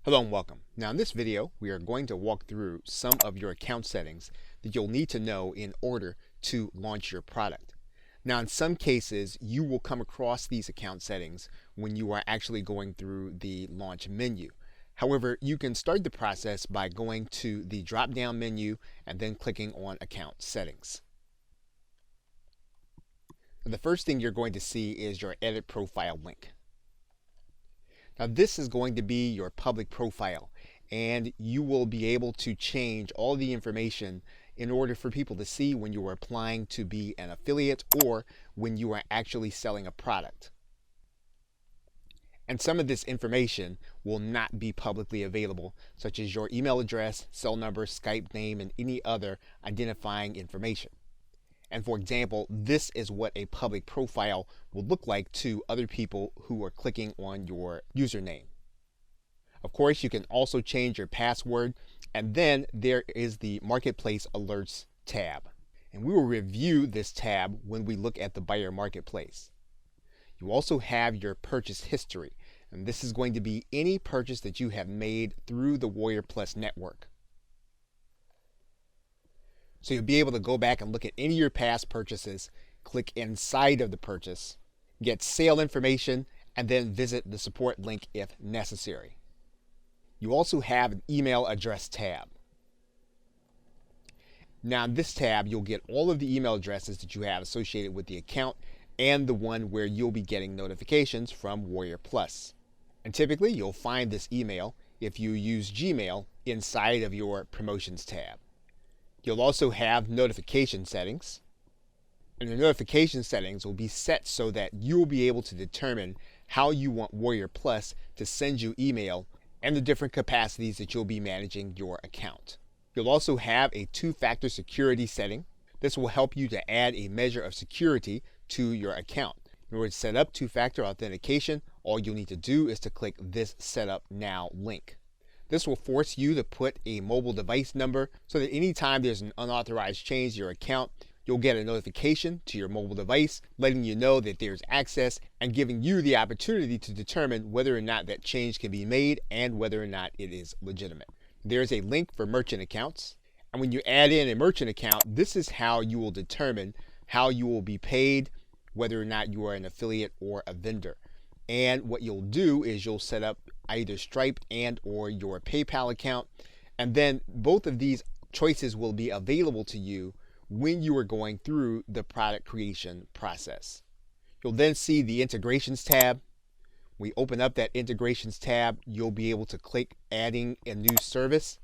Hello and welcome. Now in this video, we are going to walk through some of your account settings that you'll need to know in order to launch your product. Now in some cases, you will come across these account settings when you are actually going through the launch menu. However, you can start the process by going to the drop-down menu and then clicking on Account Settings. And the first thing you're going to see is your Edit Profile link. Now this is going to be your public profile, and you will be able to change all the information in order for people to see when you are applying to be an affiliate or when you are actually selling a product. And some of this information will not be publicly available, such as your email address, cell number, Skype name, and any other identifying information. And for example, this is what a public profile will look like to other people who are clicking on your username. Of course, you can also change your password, and then there is the Marketplace Alerts tab. And we will review this tab when we look at the buyer marketplace. You also have your purchase history, and this is going to be any purchase that you have made through the WarriorPlus network. So you'll be able to go back and look at any of your past purchases, click inside of the purchase, get sale information, and then visit the support link if necessary. You also have an email address tab. Now in this tab, you'll get all of the email addresses that you have associated with the account and the one where you'll be getting notifications from WarriorPlus. And typically you'll find this email if you use Gmail inside of your Promotions tab. You'll also have notification settings, and the notification settings will be set so that you'll be able to determine how you want WarriorPlus to send you email and the different capacities that you'll be managing your account. You'll also have a two-factor security setting. This will help you to add a measure of security to your account. In order to set up two-factor authentication, all you'll need to do is to click this Setup Now link. This will force you to put a mobile device number so that anytime there's an unauthorized change to your account, you'll get a notification to your mobile device letting you know that there's access and giving you the opportunity to determine whether or not that change can be made and whether or not it is legitimate. There's a link for merchant accounts, and when you add in a merchant account, this is how you will determine how you will be paid, whether or not you are an affiliate or a vendor. And what you'll do is you'll set up either Stripe and or your PayPal account, and then both of these choices will be available to you when you are going through the product creation process. You'll then see the integrations tab. We open up that integrations tab, you'll be able to click adding a new service.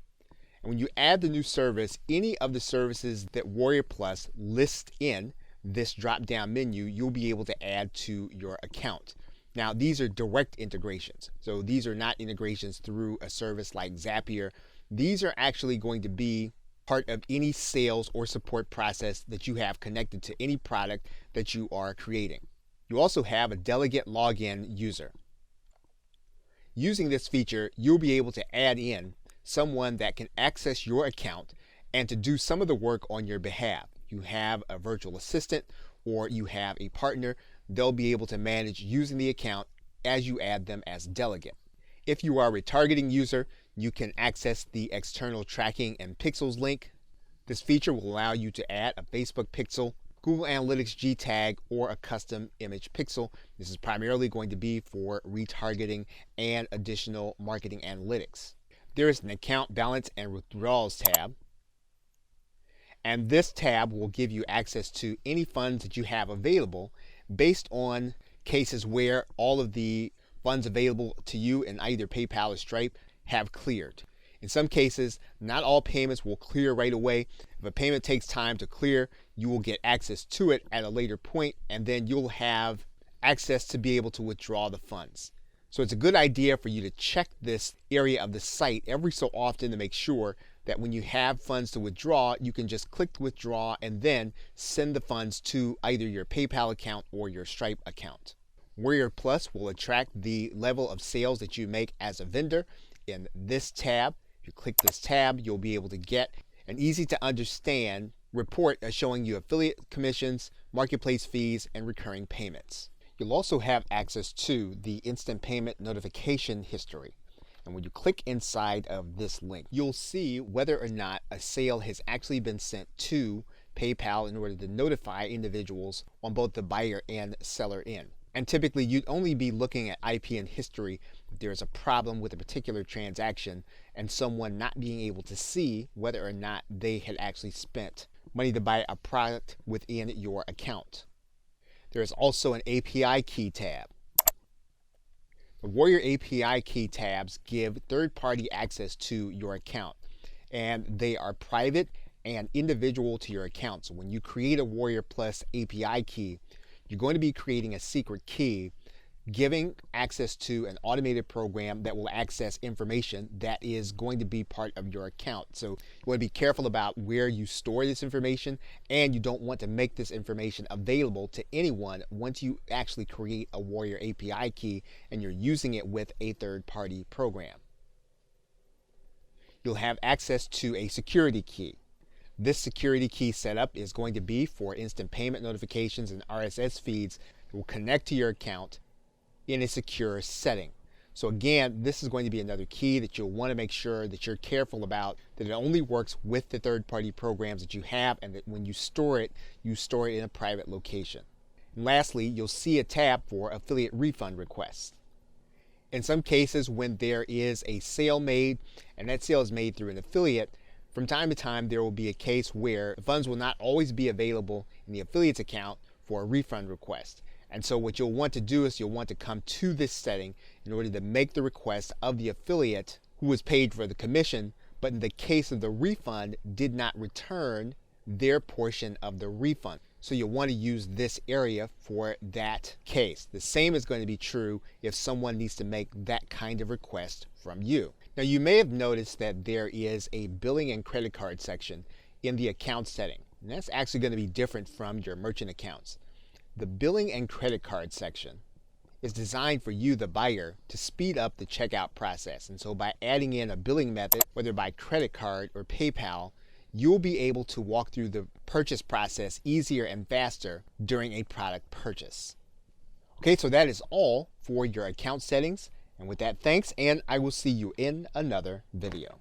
And when you add the new service, any of the services that WarriorPlus lists in this drop-down menu, you'll be able to add to your account. Now, these are direct integrations. So these are not integrations through a service like Zapier. These are actually going to be part of any sales or support process that you have connected to any product that you are creating. You also have a delegate login user. Using this feature, you'll be able to add in someone that can access your account and to do some of the work on your behalf. You have a virtual assistant or you have a partner. They'll be able to manage using the account as you add them as delegate. If you are a retargeting user, you can access the external tracking and pixels link. This feature will allow you to add a Facebook pixel, Google Analytics G tag, or a custom image pixel. This is primarily going to be for retargeting and additional marketing analytics. There is an account balance and withdrawals tab. And this tab will give you access to any funds that you have available based on cases where all of the funds available to you in either PayPal or Stripe have cleared. In some cases, not all payments will clear right away. If a payment takes time to clear, you will get access to it at a later point, and then you'll have access to be able to withdraw the funds. So it's a good idea for you to check this area of the site every so often to make sure that when you have funds to withdraw, you can just click to withdraw and then send the funds to either your PayPal account or your Stripe account. WarriorPlus will attract the level of sales that you make as a vendor in this tab. If you click this tab, you'll be able to get an easy to understand report showing you affiliate commissions, marketplace fees, and recurring payments. You'll also have access to the instant payment notification history. And when you click inside of this link, you'll see whether or not a sale has actually been sent to PayPal in order to notify individuals on both the buyer and seller end. And typically you'd only be looking at IPN history if there's a problem with a particular transaction and someone not being able to see whether or not they had actually spent money to buy a product within your account. There is also an API key tab. The Warrior API key tabs give third-party access to your account, and they are private and individual to your account. So when you create a WarriorPlus API key, you're going to be creating a secret key, giving access to an automated program that will access information that is going to be part of your account. So you want to be careful about where you store this information, and you don't want to make this information available to anyone once you actually create a Warrior API key and you're using it with a third-party program. You'll have access to a security key. This security key setup is going to be for instant payment notifications and RSS feeds that will connect to your account in a secure setting. So again, this is going to be another key that you'll want to make sure that you're careful about, that it only works with the third-party programs that you have, and that when you store it in a private location. And lastly, you'll see a tab for affiliate refund requests. In some cases, when there is a sale made and that sale is made through an affiliate, from time to time there will be a case where funds will not always be available in the affiliate's account for a refund request. And so what you'll want to do is you'll want to come to this setting in order to make the request of the affiliate who was paid for the commission, but in the case of the refund did not return their portion of the refund. So you'll want to use this area for that case. The same is going to be true if someone needs to make that kind of request from you. Now you may have noticed that there is a billing and credit card section in the account setting. And that's actually going to be different from your merchant accounts. The billing and credit card section is designed for you, the buyer, to speed up the checkout process. And so by adding in a billing method, whether by credit card or PayPal, you'll be able to walk through the purchase process easier and faster during a product purchase. Okay, so that is all for your account settings. And with that, thanks, and I will see you in another video.